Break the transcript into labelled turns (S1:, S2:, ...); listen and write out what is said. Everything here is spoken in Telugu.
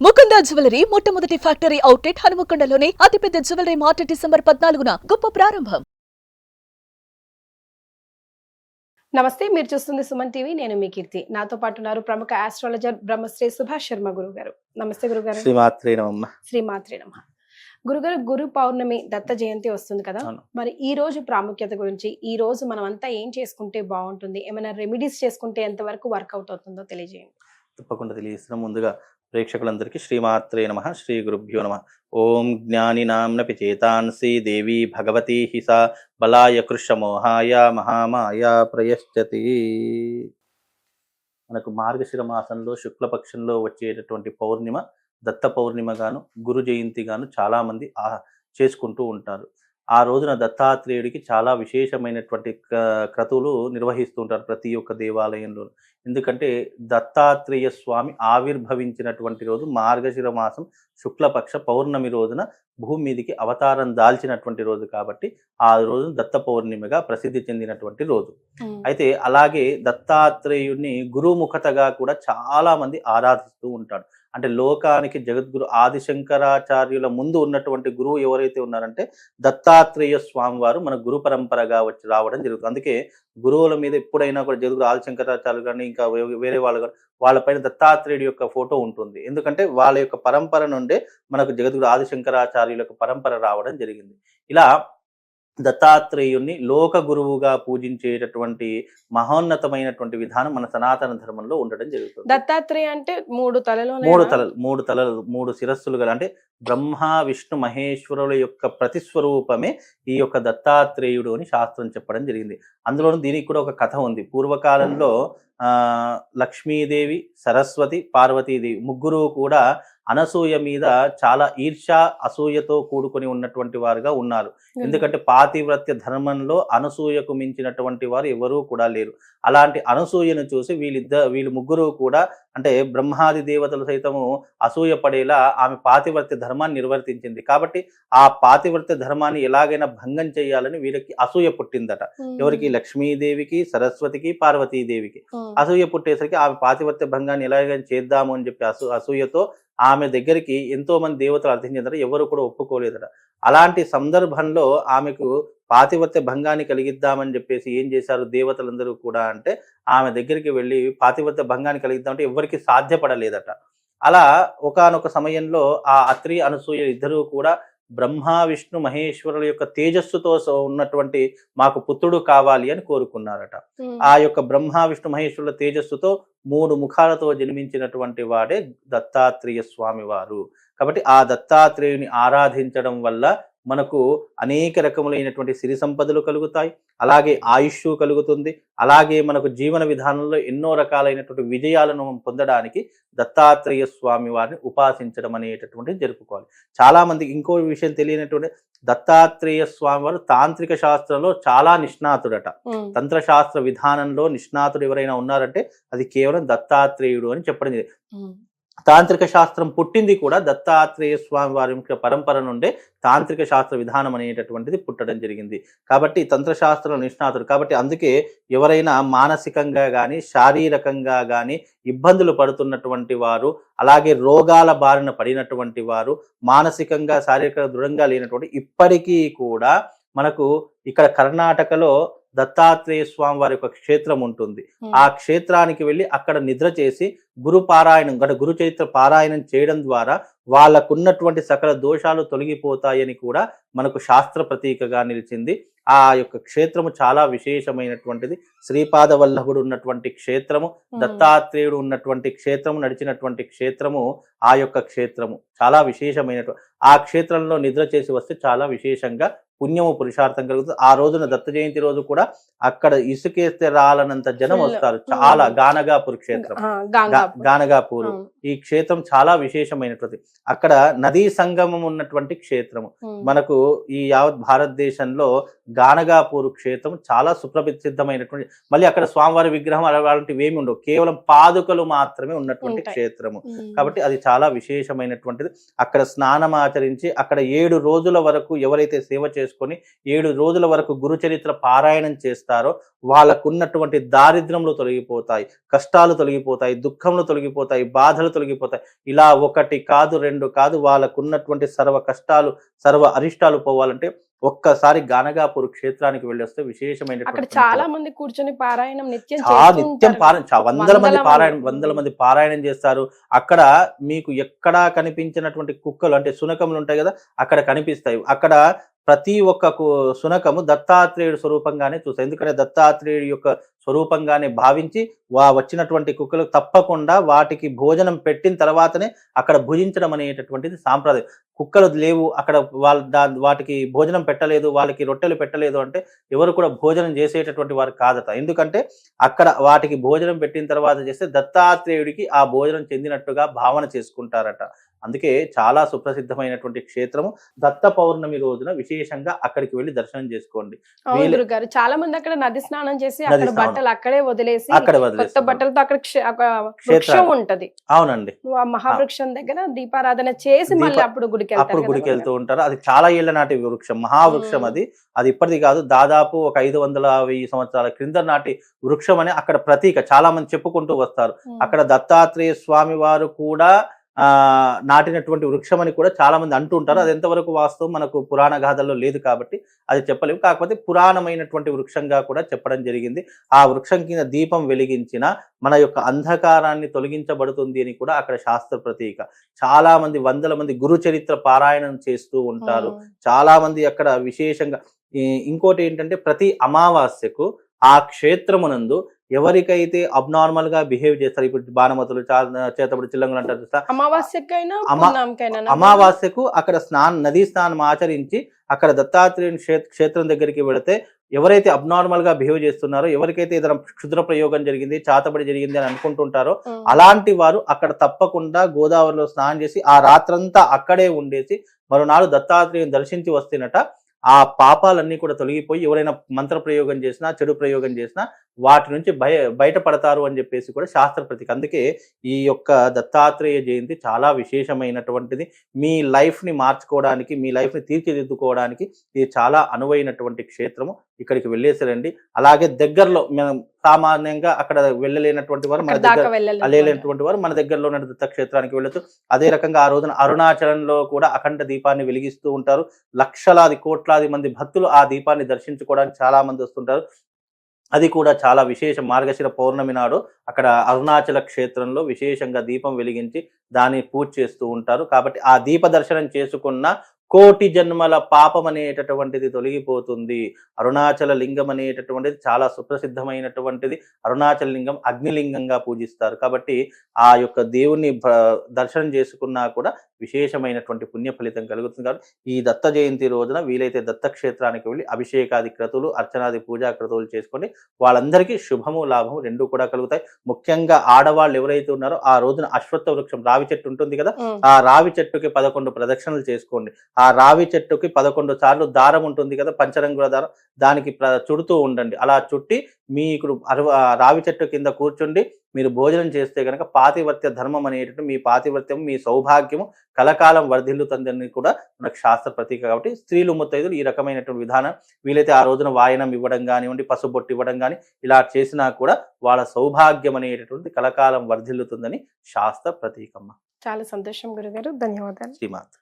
S1: ముకుంద జ్యువెలరీ మొట్టమొదటి ఫ్యాక్టరీ అవుట్లెట్ హనుమకొండలోనే అతిపెద్ద జ్యువెలరీ మార్ట్ డిసెంబర్ 14న గొప్ప ప్రారంభం.
S2: నమస్తే, మీరు చూస్తుంది సుమన్ టీవీ. నేను మీ కీర్తి. నాతో పాటు ఉన్నారు ప్రముఖ ఆస్ట్రాలజర్ బ్రహ్మశ్రీ సుభాష్ శర్మ గురుగారు. నమస్తే గురుగారు.
S3: శ్రీమాత్రే నమః.
S2: శ్రీమాత్రే నమః. గురుగారు, గురు పౌర్ణమి దత్త జయంతి వస్తుంది కదా, మరి ఈ రోజు ప్రాముఖ్యత గురించి, ఈ రోజు మనం అంతా ఏం చేసుకుంటే బాగుంటుంది, ఏమైనా రెమెడీస్ చేసుకుంటే ఎంత వరకు వర్కౌట్ అవుతుందో తెలియజేయండి.
S3: తప్పకుండా తెలియజేస్తున్నాం. ముందుగా ప్రేక్షకులందరికీ శ్రీమాత్రే నమః, శ్రీ గురుభ్యో నమః. ఓం జ్ఞానినాంనపి చేతాంసి దేవి భగవతి హిసా బలాయ కృషమోహాయ మహామాయ ప్రయశ్చతి. మనకు మార్గశిర మాసంలో శుక్లపక్షంలో వచ్చేటటువంటి పౌర్ణిమ దత్త పౌర్ణిమగాను గురు జయంతిగాను చాలామంది చేసుకుంటూ ఉంటారు. ఆ రోజున దత్తాత్రేయుడికి చాలా విశేషమైనటువంటి క్రతువులు నిర్వహిస్తూ ఉంటారు ప్రతి ఒక్క దేవాలయంలో. ఎందుకంటే దత్తాత్రేయ స్వామి ఆవిర్భవించినటువంటి రోజు మార్గశిర మాసం శుక్లపక్ష పౌర్ణమి రోజున భూమి మీదికి అవతారం దాల్చినటువంటి రోజు కాబట్టి ఆ రోజు దత్త పౌర్ణిమగా ప్రసిద్ధి చెందినటువంటి రోజు. అయితే అలాగే దత్తాత్రేయుడిని గురుముఖతగా కూడా చాలా మంది ఆరాధిస్తూ ఉంటారు. అంటే లోకానికి జగద్గురు ఆదిశంకరాచార్యుల ముందు ఉన్నటువంటి గురువు ఎవరైతే ఉన్నారంటే దత్తాత్రేయ స్వామి వారు మన గురు పరంపరగా వచ్చి రావడం జరుగుతుంది. అందుకే గురువుల మీద ఎప్పుడైనా కూడా జగద్గురు ఆదిశంకరాచార్యులు కానీ ఇంకా వేరే వాళ్ళు కానీ వాళ్ళపైన దత్తాత్రేయుడి యొక్క ఫోటో ఉంటుంది. ఎందుకంటే వాళ్ళ యొక్క పరంపర నుండే మనకు జగద్గురు ఆదిశంకరాచార్యుల యొక్క పరంపర రావడం జరిగింది. ఇలా దత్తాత్రేయుణ్ణి లోక గురువుగా పూజించేటటువంటి మహోన్నతమైనటువంటి విధానం మన సనాతన ధర్మంలో ఉండడం జరుగుతుంది.
S2: దత్తాత్రేయ అంటే మూడు తలలు
S3: మూడు శిరస్సులు గల, అంటే బ్రహ్మ విష్ణు మహేశ్వరుల యొక్క ప్రతిస్వరూపమే ఈ యొక్క దత్తాత్రేయుడు అని శాస్త్రం చెప్పడం జరిగింది. అందులోనూ దీనికి కూడా ఒక కథ ఉంది. పూర్వకాలంలో లక్ష్మీదేవి, సరస్వతి, పార్వతీదేవి ముగ్గురు కూడా అనసూయ మీద చాలా ఈర్ష్య అసూయతో కూడుకొని ఉన్నటువంటి వారుగా ఉన్నారు. ఎందుకంటే పాతివ్రత్య ధర్మంలో అనసూయకు మించినటువంటి వారు ఎవరూ కూడా లేరు. అలాంటి అనసూయను చూసి వీళ్ళు ముగ్గురు కూడా, అంటే బ్రహ్మాది దేవతలు సైతము అసూయ పడేలా ఆమె పాతివ్రత్య ధర్మాన్ని నిర్వర్తించింది. కాబట్టి ఆ పాతివ్రత్య ధర్మాన్ని ఎలాగైనా భంగం చేయాలని వీళ్ళకి అసూయ పుట్టిందట. ఎవరికి? లక్ష్మీదేవికి, సరస్వతికి, పార్వతీదేవికి అసూయ పుట్టేసరికి ఆమె పాతివ్రత్య భంగాన్ని ఎలాగైనా చేద్దాము అని చెప్పి అసూయతో ఆమె దగ్గరికి ఎంతో మంది దేవతలు అర్థం చెందారు. ఎవరు కూడా ఒప్పుకోలేదట. అలాంటి సందర్భంలో ఆమెకు పాతివ్రత్య భంగాన్ని కలిగిద్దామని చెప్పేసి ఏం చేశారు దేవతలందరూ కూడా అంటే, ఆమె దగ్గరికి వెళ్ళి పాతివ్రత్య భంగాన్ని కలిగిద్దామంటే ఎవరికి సాధ్యపడలేదట. అలా ఒకానొక సమయంలో ఆ అత్రి అనసూయ ఇద్దరూ కూడా బ్రహ్మ విష్ణు మహేశ్వరుల యొక్క తేజస్సుతో ఉన్నటువంటి మాకు పుత్రుడు కావాలి అని కోరుకున్నారట. ఆ యొక్క బ్రహ్మ విష్ణు మహేశ్వరుల తేజస్సుతో 3 ముఖాలతో జన్మించినటువంటి వాడే దత్తాత్రేయ స్వామి వారు. కాబట్టి ఆ దత్తాత్రేయుని ఆరాధించడం వల్ల మనకు అనేక రకములైనటువంటి సిరి సంపదలు కలుగుతాయి, అలాగే ఆయుష్ కలుగుతుంది, అలాగే మనకు జీవన విధానంలో ఎన్నో రకాలైనటువంటి విజయాలను పొందడానికి దత్తాత్రేయ స్వామి వారిని ఉపాసించడం అనేటటువంటిది జరుపుకోవాలి. చాలా మంది ఇంకో విషయం తెలియనటువంటి, దత్తాత్రేయ స్వామి వారు తాంత్రిక శాస్త్రంలో చాలా నిష్ణాతుడట. తంత్రశాస్త్ర విధానంలో నిష్ణాతుడు ఎవరైనా ఉన్నారంటే అది కేవలం దత్తాత్రేయుడు అని చెప్పడం జరిగింది. తాంత్రిక శాస్త్రం పుట్టింది కూడా దత్తాత్రేయ స్వామి వారి పరంపర నుండే తాంత్రిక శాస్త్ర విధానం అనేటటువంటిది పుట్టడం జరిగింది. కాబట్టి తంత్రశాస్త్రం నిష్ణాతుడు. కాబట్టి అందుకే ఎవరైనా మానసికంగా కానీ శారీరకంగా కానీ ఇబ్బందులు పడుతున్నటువంటి వారు, అలాగే రోగాల బారిన పడినటువంటి వారు, మానసికంగా శారీరకంగా దృఢంగా లేనటువంటి, ఇప్పటికీ కూడా మనకు ఇక్కడ కర్ణాటకలో దత్తాత్రేయ స్వామి వారి యొక్క క్షేత్రం ఉంటుంది. ఆ క్షేత్రానికి వెళ్ళి అక్కడ నిద్ర చేసి గురు పారాయణం, గురు చరిత్ర పారాయణం చేయడం ద్వారా వాళ్ళకున్నటువంటి సకల దోషాలు తొలగిపోతాయని కూడా మనకు శాస్త్ర ప్రతీకగా నిలిచింది. ఆ యొక్క క్షేత్రము చాలా విశేషమైనటువంటిది. శ్రీపాద వల్లభుడు ఉన్నటువంటి క్షేత్రము, దత్తాత్రేయుడు ఉన్నటువంటి క్షేత్రము, నడిచినటువంటి క్షేత్రము ఆ యొక్క క్షేత్రము చాలా విశేషమైనటువంటి. ఆ క్షేత్రంలో నిద్ర చేసి వస్తే చాలా విశేషంగా పుణ్యము పురుషార్థం కలుగుతుంది. ఆ రోజున దత్త జయంతి రోజు కూడా అక్కడ ఇసుకేస్తే రాలనంత జనం వస్తారు. చాలా గానగాపూర్ క్షేత్రం, గానగాపూర్ ఈ క్షేత్రం చాలా విశేషమైనటువంటి. అక్కడ నదీ సంగమం ఉన్నటువంటి క్షేత్రము. మనకు ఈ యావత్ భారతదేశంలో గానగాపూర్ క్షేత్రం చాలా సుప్రసిద్ధమైనటువంటి. మళ్ళీ అక్కడ స్వామివారి విగ్రహం అలాంటివి ఏమి ఉండవు, కేవలం పాదుకలు మాత్రమే ఉన్నటువంటి క్షేత్రము. కాబట్టి అది చాలా విశేషమైనటువంటిది. అక్కడ స్నానం ఆచరించి అక్కడ 7 రోజుల వరకు ఎవరైతే సేవ చేసుకొని 7 రోజుల వరకు గురు చరిత్ర పారాయణం చేస్తారో వాళ్ళకున్నటువంటి దారిద్ర్యములు తొలగిపోతాయి, కష్టాలు తొలగిపోతాయి, దుఃఖములు తొలగిపోతాయి, బాధలు తొలగిపోతాయి. ఇలా 1 కాదు 2 కాదు, వాళ్ళకున్నటువంటి సర్వ కష్టాలు సర్వ అరిష్టాలు పోవాలంటే ఒక్కసారి గానగాపూర్ క్షేత్రానికి వెళ్ళొస్తే
S2: అక్కడ
S3: విశేషమైనటువంటి
S2: చాలా మంది కూర్చొని పారాయణం నిత్యం
S3: నిత్యం వందల మంది పారాయణం చేస్తారు. అక్కడ మీకు ఎక్కడా కనిపించినటువంటి కుక్కలు అంటే శునకములు ఉంటాయి కదా, అక్కడ కనిపిస్తాయి. అక్కడ ప్రతి ఒక్క శునకము దత్తాత్రేయుడు స్వరూపంగానే చూస్తాయి. ఎందుకంటే దత్తాత్రేయుడు యొక్క స్వరూపంగానే భావించి వచ్చినటువంటి కుక్కలు తప్పకుండా వాటికి భోజనం పెట్టిన తర్వాతనే అక్కడ భుజించడం అనేటటువంటిది సాంప్రదాయం. కుక్కలు లేవు అక్కడ, వాటికి భోజనం పెట్టలేదు, వాళ్ళకి రొట్టెలు పెట్టలేదు అంటే ఎవరు కూడా భోజనం చేసేటటువంటి వారు కాదట. ఎందుకంటే అక్కడ వాటికి భోజనం పెట్టిన తర్వాత చేస్తే దత్తాత్రేయుడికి ఆ భోజనం చెందినట్టుగా భావన చేసుకుంటారట. అందుకే చాలా సుప్రసిద్ధమైనటువంటి క్షేత్రము. దత్త పౌర్ణమి రోజున విశేషంగా అక్కడికి వెళ్ళి దర్శనం చేసుకోండి.
S2: గురుగారు చాలా మంది అక్కడ నది స్నానం చేసి అక్కడ బట్టలు అక్కడే వదిలేసి కొత్త బట్టలతో అక్కడ వృక్షం ఉంటది.
S3: అవునండి,
S2: మహావృక్షం దగ్గర దీపారాధన చేసి మళ్ళీ అప్పుడు
S3: గుడికి వెళ్తూ ఉంటారు. అది చాలా ఏళ్ల నాటి వృక్షం, మహావృక్షం. అది ఇప్పటిది కాదు, దాదాపు ఒక 500-1000 సంవత్సరాల క్రింద నాటి వృక్షం అని అక్కడ ప్రతీక చాలా మంది చెప్పుకుంటూ వస్తారు. అక్కడ దత్తాత్రేయ స్వామి వారు కూడా నాటినటువంటి వృక్షం అని కూడా చాలా మంది అంటూ ఉంటారు. అది ఎంతవరకు వాస్తవం మనకు పురాణ గాథల్లో లేదు కాబట్టి అది చెప్పలేము. కాకపోతే పురాణమైనటువంటి వృక్షంగా కూడా చెప్పడం జరిగింది. ఆ వృక్షం కింద దీపం వెలిగించిన మన యొక్క అంధకారాన్ని తొలగించబడుతుంది అని కూడా అక్కడ శాస్త్ర ప్రతీక. చాలా మంది వందల మంది గురు చరిత్ర పారాయణం చేస్తూ ఉంటారు. చాలా మంది అక్కడ విశేషంగా ఇంకోటి ఏంటంటే ప్రతి అమావాస్యకు ఆ క్షేత్రమునందు ఎవరికైతే అబ్నార్మల్ గా బిహేవ్ చేస్తారు, ఇప్పుడు బాణమతులు చేతబడి చిల్లంగులు అంటారు చూస్తా, అమావాస్యకు అక్కడ నదీ స్నానం ఆచరించి అక్కడ దత్తాత్రేయుని క్షేత్రం దగ్గరికి వెళితే ఎవరైతే అబ్నార్మల్ గా బిహేవ్ చేస్తున్నారో, ఎవరికైతే ఏదైనా క్షుద్ర ప్రయోగం జరిగింది, చాతబడి జరిగింది అని అనుకుంటుంటారో అలాంటి వారు అక్కడ తప్పకుండా గోదావరిలో స్నానం చేసి ఆ రాత్రంతా అక్కడే ఉండేసి మరోనాడు దత్తాత్రేయుని దర్శించి వస్తేనట ఆ పాపాలన్నీ కూడా తొలగిపోయి ఎవరైనా మంత్ర ప్రయోగం చేసినా చెడు ప్రయోగం చేసినా వాటి నుంచి బయటపడతారు అని చెప్పేసి కూడా శాస్త్ర ప్రతీక. అందుకే ఈ యొక్క దత్తాత్రేయ జయంతి చాలా విశేషమైనటువంటిది. మీ లైఫ్ ని మార్చుకోవడానికి, మీ లైఫ్ ని తీర్చిదిద్దుకోవడానికి ఇది చాలా అనువైనటువంటి క్షేత్రము. ఇక్కడికి వెళ్ళేసారండి. అలాగే దగ్గరలో మనం సామాన్యంగా అక్కడ వెళ్ళలేనటువంటి వారు, మన దగ్గరలో ఉన్న దత్త క్షేత్రానికి వెళ్ళొచ్చు. అదే రకంగా ఆ రోజున అరుణాచలంలో కూడా అఖండ దీపాన్ని వెలిగిస్తూ ఉంటారు. లక్షలాది కోట్లాది మంది భక్తులు ఆ దీపాన్ని దర్శించుకోవడానికి చాలా మంది వస్తుంటారు. అది కూడా చాలా విశేషం. మార్గశిర పౌర్ణమి నాడు అక్కడ అరుణాచల క్షేత్రంలో విశేషంగా దీపం వెలిగించి దాన్ని పూజ చేస్తూ ఉంటారు. కాబట్టి ఆ దీప దర్శనం చేసుకున్న కోటి జన్మల పాపం అనేటటువంటిది తొలగిపోతుంది. అరుణాచల లింగం అనేటటువంటిది చాలా సుప్రసిద్ధమైనటువంటిది. అరుణాచల లింగం అగ్నిలింగంగా పూజిస్తారు. కాబట్టి ఆ యొక్క దేవుణ్ణి దర్శనం చేసుకున్నా కూడా విశేషమైనటువంటి పుణ్య ఫలితం కలుగుతుంది. కాబట్టి ఈ దత్త జయంతి రోజున వీలైతే దత్త క్షేత్రానికి వెళ్ళి అభిషేకాది క్రతువులు, అర్చనాది పూజా క్రతువులు చేసుకోండి. వాళ్ళందరికీ శుభము లాభము రెండూ కూడా కలుగుతాయి. ముఖ్యంగా ఆడవాళ్ళు ఎవరైతే ఉన్నారో ఆ రోజున అశ్వత్థ వృక్షం, రావి చెట్టు ఉంటుంది కదా, ఆ రావి చెట్టుకి 11 ప్రదక్షిణలు చేసుకోండి. ఆ రావి చెట్టుకి 11 సార్లు దారం ఉంటుంది కదా, పంచరంగుల దారం, దానికి చుడుతూ ఉండండి. అలా చుట్టి మీకు రావి చెట్టు కింద కూర్చుండి మీరు భోజనం చేస్తే కనుక పాతివర్త్య ధర్మం అనేటువంటి మీ పాతివర్త్యం, మీ సౌభాగ్యము కలకాలం వర్ధిల్లుతుందని కూడా మనకు శాస్త్ర ప్రతీక. కాబట్టి స్త్రీలు ముత్తైదులు ఈ రకమైనటువంటి విధానం వీలైతే ఆ రోజున వాయనం ఇవ్వడం కానివ్వండి, పసుబొట్టు ఇవ్వడం కానీ ఇలా చేసినా కూడా వాళ్ళ సౌభాగ్యం అనేటటువంటి కలకాలం వర్ధిల్లుతుందని శాస్త్ర ప్రతీకమ్మ.
S2: చాలా సంతోషం గురుగారు, ధన్యవాదాలు.
S3: శ్రీమాత.